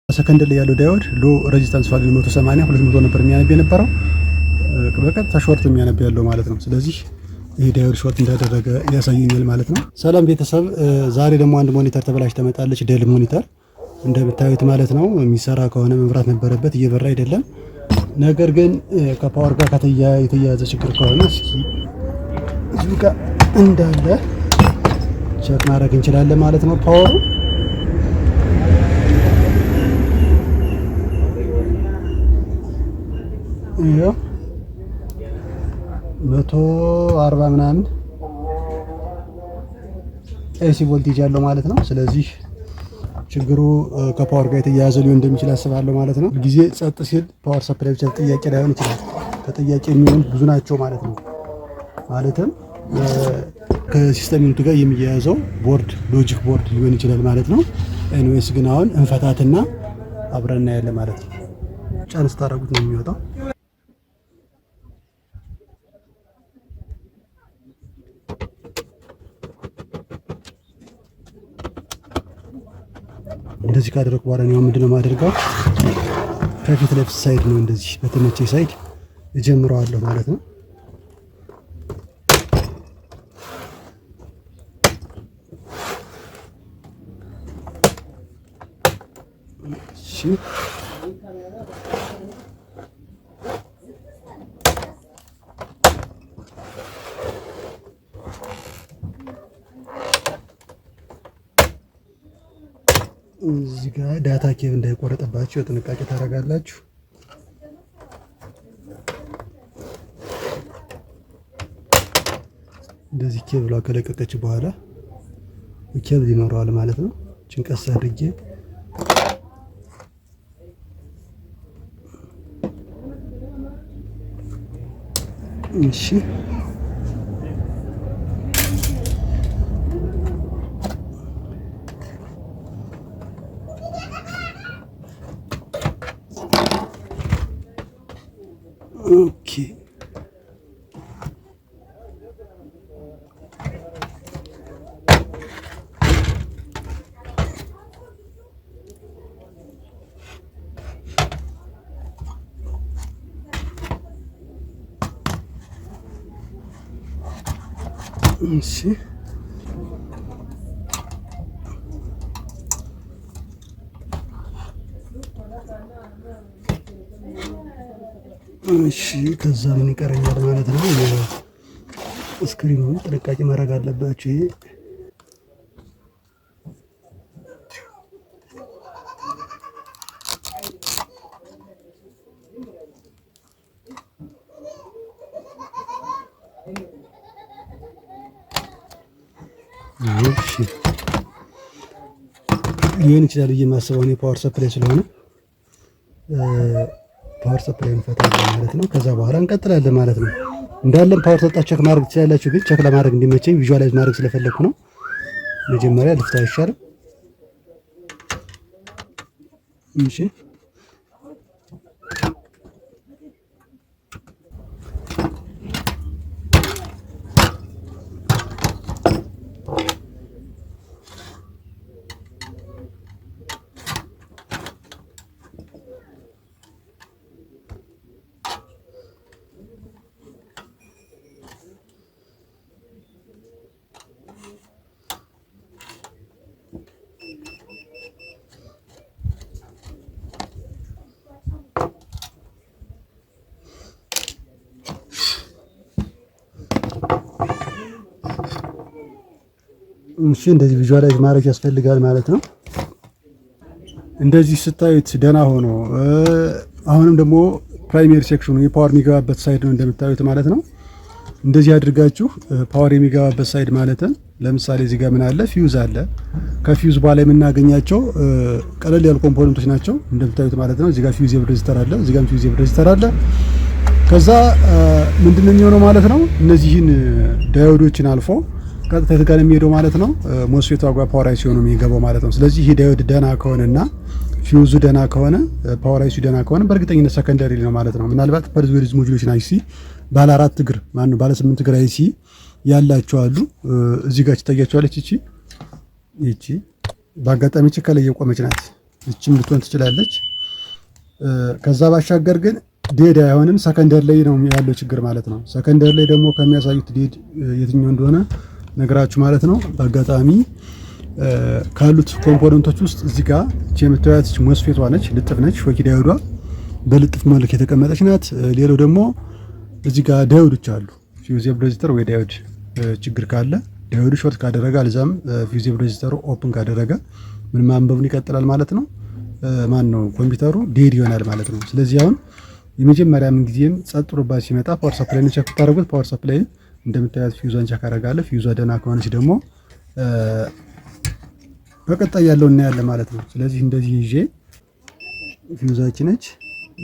ሰከንድ ላይ ያለው ዳዮድ ሎ ሬዚስታንስ ቫልዩ 180 200 ነበር የሚያነብ የነበረው በቀጥታ ሾርት የሚያነብ ያለው ማለት ነው። ስለዚህ ይሄ ዳዮድ ሾርት እንዳደረገ ያሳየኛል ማለት ነው። ሰላም ቤተሰብ፣ ዛሬ ደግሞ አንድ ሞኒተር ተበላሽ ተመጣለች። ዴል ሞኒተር እንደምታዩት ማለት ነው። የሚሰራ ከሆነ መብራት ነበረበት፣ እየበራ አይደለም። ነገር ግን ከፓወር ጋር የተያያዘ ችግር ከሆነ እዚህ ጋር እንዳለ ቼክ ማድረግ እንችላለን ማለት ነው። ፓወሩ ይሄው 140 ምናምን ኤሲ ቮልቴጅ ያለው ማለት ነው። ስለዚህ ችግሩ ከፓወር ጋር የተያያዘ ሊሆን እንደሚችል አስባለሁ ማለት ነው። ጊዜ ጸጥ ሲል ፓወር ሰፕላይ ብቻ ተጠያቂ ላይሆን ይችላል። ተጠያቂ የሚሆን ብዙ ናቸው ማለት ነው። ማለትም ከሲስተም ዩኒቱ ጋር የሚያያዘው ቦርድ ሎጂክ ቦርድ ሊሆን ይችላል ማለት ነው። ኤኒዌይስ ግን አሁን እንፈታትና አብረን እናያለን ማለት ነው። ጫን ስታደርጉት ነው የሚወጣው። እንደዚህ ካደረኩ በኋላ ነው ምንድነው የማደርገው? ከፊት ለፊት ሳይድ ነው እንደዚህ በተመቼ ሳይድ እጀምረዋለሁ ማለት ነው። እሺ እዚህ ጋር ዳታ ኬብል እንዳይቆረጥባችሁ ጥንቃቄ ታደርጋላችሁ። እንደዚህ ኬብሏ ከለቀቀች በኋላ ኬብል ይኖረዋል ማለት ነው። ጭንቀት አድርጌ እሺ ኦኬ እሺ እሺ ከዛ ምን ይቀረኛል ማለት ነው? ስክሪኑን ጥንቃቄ ማድረግ አለባችሁ። እሺ ሊሆን ይችላል የማስበው እኔ ፓወር ሰፕላይ ስለሆነ ፓወር ሰፕላይ እንፈታለን ማለት ነው። ከዛ በኋላ እንቀጥላለን ማለት ነው። እንዳለን ፓወር ሰጣ ቼክ ማድረግ ትችላላችሁ፣ ግን ቼክ ለማድረግ እንዲመቸኝ ቪዥዋላይዝ ማድረግ ስለፈለኩ ነው። መጀመሪያ ልፍታ ይሻላል። እሺ እሺ እንደዚህ ቪዥዋላይዝ ማድረግ ያስፈልጋል ማለት ነው። እንደዚህ ስታዩት ደና ሆኖ አሁንም ደግሞ ፕራይመሪ ሴክሽኑ የፓወር የሚገባበት ሳይድ ነው እንደምታዩት ማለት ነው። እንደዚህ አድርጋችሁ ፓወር የሚገባበት ሳይድ ማለት ለምሳሌ እዚህ ጋር ምን አለ? ፊውዝ አለ። ከፊውዝ በኋላ የምናገኛቸው ቀለል ያሉ ኮምፖነንቶች ናቸው እንደምታዩት ማለት ነው። እዚህ ጋር ፊውዝ ሬዚስተር አለ፣ እዚህ ጋር ፊውዝ ሬዚስተር አለ። ከዛ ምንድነው የሚሆነው ማለት ነው? እነዚህን ዳዮዶችን አልፎ ቀጥታ የተጋነ የሚሄደው ማለት ነው። ሞስፌቱ ጋር ፓወር አይሲ ነው የሚገባው ማለት ነው። ስለዚህ ይሄ ዳዮድ ደና ከሆነና ፊውዙ ደና ከሆነ ፓወር አይሲ ደና ከሆነ በእርግጠኝነት ሰከንደሪ ነው ማለት ነው። ምናልባት ፐልስ ዊድዝ ሞጁሌሽን አይሲ ባለ 4 እግር ማን ነው ባለ 8 እግር አይሲ ያላቸው አሉ። እዚህ ጋር ትታያቸዋለች። እቺ በአጋጣሚ እቺ ከላይ የቆመች ናት። እችም ልትሆን ትችላለች። ከዛ ባሻገር ግን ዴድ አይሆንም። ሰከንደር ላይ ነው ያለው ችግር ማለት ነው። ሰከንደር ላይ ደግሞ ከሚያሳዩት ዴድ የትኛው እንደሆነ ነገራችሁ ማለት ነው። በአጋጣሚ ካሉት ኮምፖነንቶች ውስጥ እዚህ ጋር የምታዩት ሞስፌቷ ነች፣ ልጥፍ ነች። ሾኪ ዳዮዷ በልጥፍ መልክ የተቀመጠች ናት። ሌላው ደግሞ እዚህ ጋር ዳዮዶች አሉ። ፊውዚብል ሬዚስተር ወይ ዳዮድ ችግር ካለ ዳዮዱ ሾርት ካደረገ አልዛም ፊውዚብል ሬዚስተሩ ኦፕን ካደረገ ምን ማንበቡን ይቀጥላል ማለት ነው። ማን ነው ኮምፒውተሩ ዴድ ይሆናል ማለት ነው። ስለዚህ አሁን የመጀመሪያ ምን ጊዜም ጸጥ ብሎባት ሲመጣ ፓወር ሰፕላይን ቼክ ታደርጉት። ፓወር ሰፕላይን እንደምታዩት ፊውዟን ቼክ አደርጋለሁ። ፊውዟ ደህና ከሆነች ደግሞ በቀጣይ ያለው እናያለን ማለት ነው። ስለዚህ እንደዚህ ይዤ ፊውዛችን ነች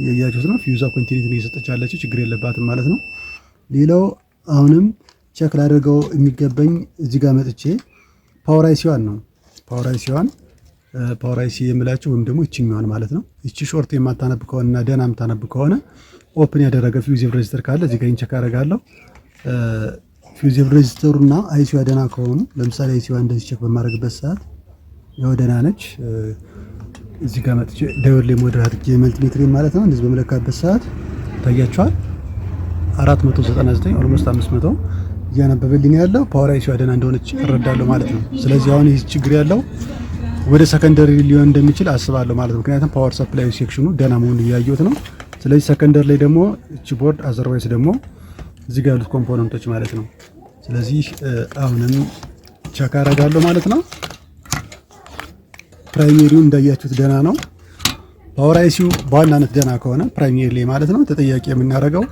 እያያችሁት ነው። ፊውዟ ኮንቲኒቲ እየሰጠች ያለችው ችግር የለባትም ማለት ነው። ሌላው አሁንም ቼክ ላደርገው የሚገባኝ እዚህ ጋር መጥቼ ፓወር አይሲዋን ነው። ፓወር አይሲ የምላችሁ ወይም ደግሞ እቺኛዋን ማለት ነው። እቺ ሾርት የማታነብ ከሆነና ደህና የምታነብ ከሆነ ኦፕን ያደረገ ፊውዚብል ሬዚስተር ካለ እዚህ ጋር ቼክ አደርጋለሁ። ፊውዚብል ሬዚስተሩና አይሲዋ ደህና ከሆኑ ለምሳሌ አይሲዋ እንደዚህ ቼክ በማድረግበት ሰዓት ያው ደህና ነች። እዚህ ጋር መጥቼ ዳዮድ ላይ ሞድ አድርጌ መልቲሜትሪ ማለት ነው እንደዚህ በመለካበት ሰዓት ታያችኋል 499 ኦልሞስት 500 እያነበበልኝ ያለው ፓወር አይሲዋ ደህና እንደሆነች እረዳለሁ ማለት ነው። ስለዚህ አሁን ይህ ችግር ያለው ወደ ሰከንደሪ ሊሆን እንደሚችል አስባለሁ ማለት ነው። ምክንያቱም ፓወር ሰፕላይ ሴክሽኑ ደህና መሆኑን እያየሁት ነው። ስለዚህ ሰከንደር ላይ ደግሞ እቺ ቦርድ አዘርዋይስ ደግሞ እዚህ ጋር ያሉት ኮምፖነንቶች ማለት ነው። ስለዚህ አሁንም ቼክ አደርጋለሁ ማለት ነው። ፕራይሜሪው እንዳያችሁት ደህና ነው። ፓወር አይሲው በዋናነት ደህና ከሆነ ፕራይሜሪ ላይ ማለት ነው ተጠያቂ የምናደርገው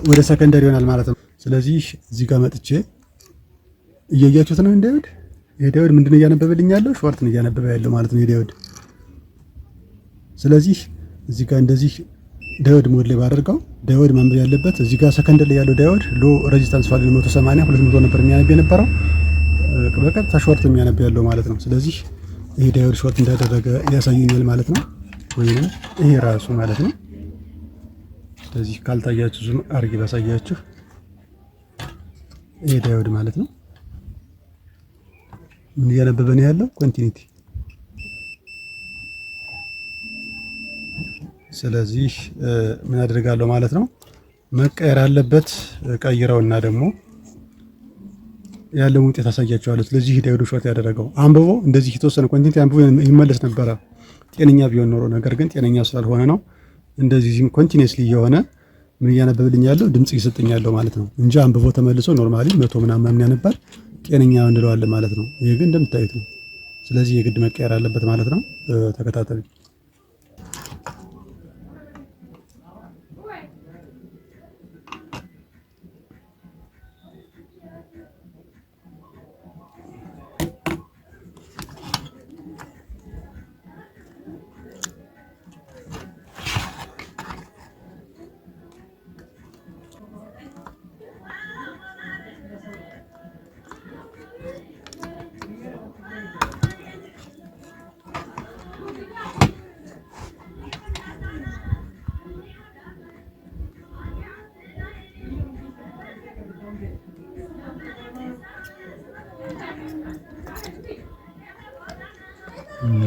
ወደ ሰከንደሪ ይሆናል ማለት ነው። ስለዚህ እዚህ ጋር መጥቼ እያያችሁት ነው ዳዮድ። የዳዮድ ምንድነው እያነበበልኝ ያለው? ሾርት ነው እያነበበ ያለው ማለት ነው የዳዮድ። ስለዚህ እዚህ ጋር እንደዚህ ዳዮድ ሞድ ላይ ባደርገው ዳዮድ ማንበብ ያለበት እዚህ ጋር ሰከንደሪ ላይ ያለው ዳዮድ ሎ ሬዚስታንስ ቫልዩ 180 200 ነበር የሚያነብ የነበረው፣ በቀጥታ ሾርት የሚያነብ ያለው ማለት ነው። ስለዚህ ይሄ ዳዮድ ሾርት እንዳደረገ ያሳየኛል ማለት ነው፣ ወይም ይሄ ራሱ ማለት ነው። ስለዚህ ካልታያችሁ ዙም አድርጌ ባሳያችሁ ይሄ ዳዮድ ማለት ነው ምን እያነበበ ነው ያለው? ኮንቲኒቲ። ስለዚህ ምን አድርጋለሁ ማለት ነው መቀየር አለበት። ቀይረውና ደግሞ ያለውን ውጤት አሳያቸዋለሁ። ስለዚህ ዳዮዱ ሾርት ያደረገው አንብቦ እንደዚህ የተወሰነ ኮንቲኒቲ አንብቦ ይመለስ ነበረ ጤነኛ ቢሆን ኖሮ። ነገር ግን ጤነኛ ስላልሆነ ነው እንደዚህም ኮንቲኒየስሊ የሆነ ምን እያነበብልኝ ያለው ድምጽ እየሰጠኝ ያለው ማለት ነው እንጂ አንብቦ ተመልሶ ኖርማሊ 100 ምናምን ያነባል ጤነኛ እንለዋለን ማለት ነው። ይሄ ግን እንደምታዩት ነው። ስለዚህ የግድ መቀየር አለበት ማለት ነው። ተከታተሉ።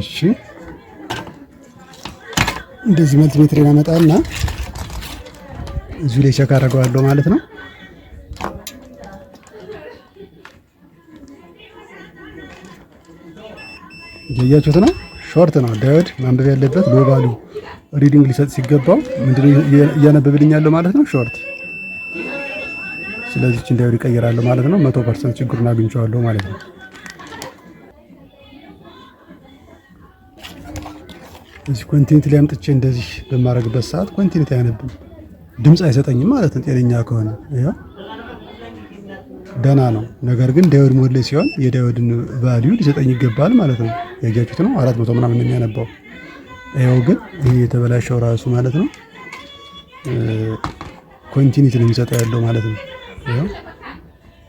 እሺ እንደዚህ መልቲሜትር ያመጣና እዚሁ ላይ ቼክ አደርገዋለሁ ማለት ነው። እያያችሁት ነው። ሾርት ነው ዳዮድ ማንበብ ያለበት ሎ ቫልዩ ሪዲንግ ሊሰጥ ሲገባው ምንድነው እያነበብልኝ ያለው ማለት ነው ሾርት። ስለዚህ እቺን ዳዮድ ይቀይራለሁ ማለት ነው። 100% ችግሩን አግኝቼዋለሁ ማለት ነው። እዚህ ኮንቲኒቲ ላይ አምጥቼ እንደዚህ በማድረግበት ሰዓት ኮንቲኒቲ አያነብም፣ ድምፅ አይሰጠኝም ማለት ነው። ጤነኛ ከሆነ ይሄው ደህና ነው። ነገር ግን ዳዮድ ሞድ ላይ ሲሆን የዳዮድን ቫልዩ ሊሰጠኝ ይገባል ማለት ነው። ያያችሁት ነው 400 ምናምን የሚያነባው። ይሄው ግን ይሄ የተበላሸው ራሱ ማለት ነው ኮንቲኒቲ ነው የሚሰጠው ያለው ማለት ነው። ይሄው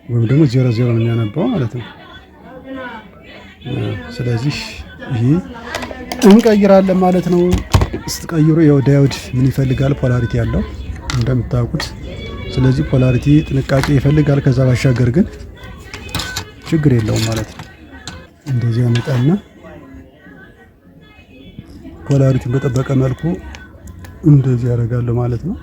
ወይም ደግሞ 00 ነው የሚያነባው ማለት ነው። ስለዚህ ይሄ እንቀይራለን ማለት ነው። ስትቀይሩ ያው ዳዮድ ምን ይፈልጋል? ፖላሪቲ ያለው እንደምታውቁት። ስለዚህ ፖላሪቲ ጥንቃቄ ይፈልጋል። ከዛ ባሻገር ግን ችግር የለውም ማለት ነው። እንደዚህ ያመጣና ፖላሪቲውን በጠበቀ መልኩ እንደዚህ ያደርጋለሁ ማለት ነው።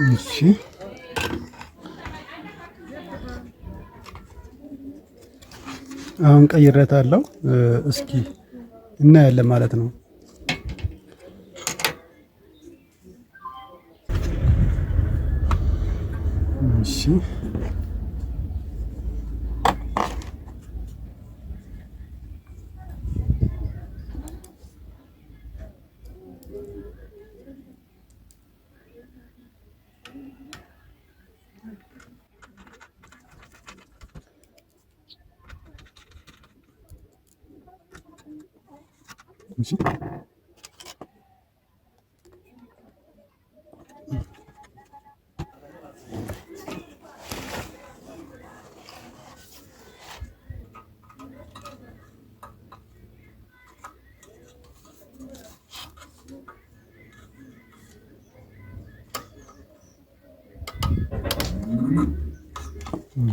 እሺ አሁን ቀይሬታለሁ። እስኪ እናያለን ማለት ነው። እሺ እሺ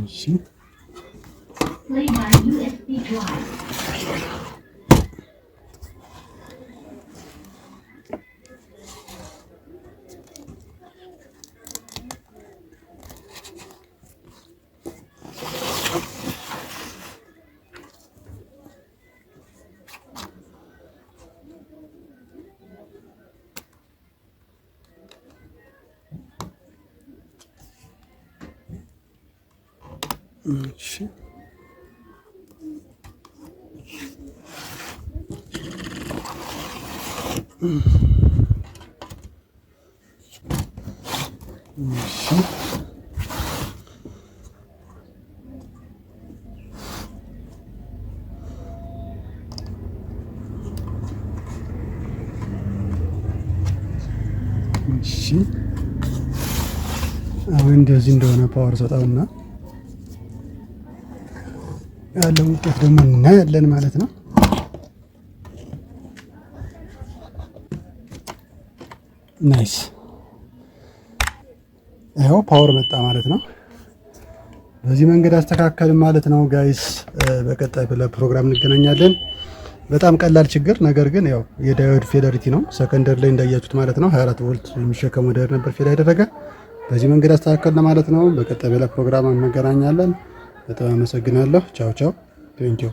እሺ Play by USB drive. እሺ እሺ አሁን እንደዚህ እንደሆነ ፓወር ሰጣውና ያለውን ውጤት ደግሞ እናያለን ማለት ነው። ናይስ ይኸው ፓወር መጣ ማለት ነው። በዚህ መንገድ አስተካከልን ማለት ነው ጋይስ። በቀጣይ ፕሮግራም እንገናኛለን። በጣም ቀላል ችግር ነገር ግን ያው የዳዮድ ፌደሪቲ ነው። ሰከንደር ላይ እንዳያችሁት ማለት ነው 24 ቮልት የሚሸከመው ዳዮድ ነበር ፌድ ያደረገ። በዚህ መንገድ አስተካከልን ማለት ነው። በቀጣይ ፕሮግራም እንገናኛለን። በጣም አመሰግናለሁ። ቻው ቻው። ቴንኪው